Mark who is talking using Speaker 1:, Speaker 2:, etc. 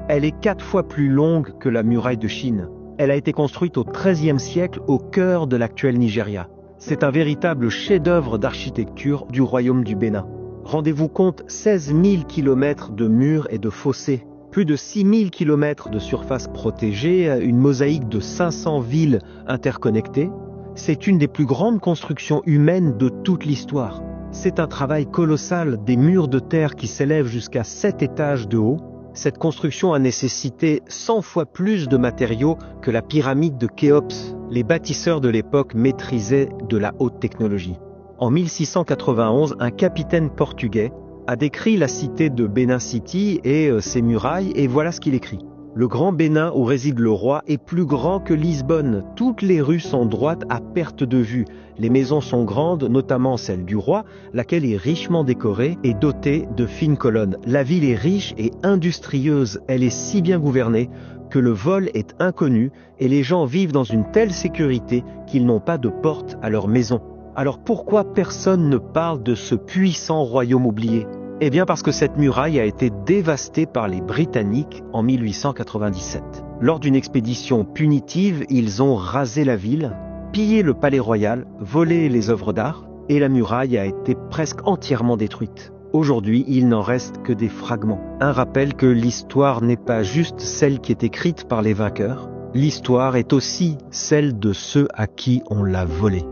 Speaker 1: Elle est 4 fois plus longue que la muraille de Chine. Elle a été construite au XIIIe siècle au cœur de l'actuel Nigeria. C'est un véritable chef-d'œuvre d'architecture du royaume du Bénin. Rendez-vous compte, 16 000 km de murs et de fossés, plus de 6 000 km de surface protégée, une mosaïque de 500 villes interconnectées. C'est une des plus grandes constructions humaines de toute l'histoire. C'est un travail colossal, des murs de terre qui s'élèvent jusqu'à 7 étages de haut. Cette construction a nécessité 100 fois plus de matériaux que la pyramide de Khéops. Les bâtisseurs de l'époque maîtrisaient de la haute technologie. En 1691, un capitaine portugais a décrit la cité de Benin City et ses murailles, et voilà ce qu'il écrit. Le grand Bénin où réside le roi est plus grand que Lisbonne. Toutes les rues sont droites à perte de vue. Les maisons sont grandes, notamment celle du roi, laquelle est richement décorée et dotée de fines colonnes. La ville est riche et industrieuse. Elle est si bien gouvernée que le vol est inconnu et les gens vivent dans une telle sécurité qu'ils n'ont pas de porte à leur maison. Alors pourquoi personne ne parle de ce puissant royaume oublié ? Eh bien parce que cette muraille a été dévastée par les Britanniques en 1897. Lors d'une expédition punitive, ils ont rasé la ville, pillé le palais royal, volé les œuvres d'art, et la muraille a été presque entièrement détruite. Aujourd'hui, il n'en reste que des fragments. Un rappel que l'histoire n'est pas juste celle qui est écrite par les vainqueurs, l'histoire est aussi celle de ceux à qui on l'a volée.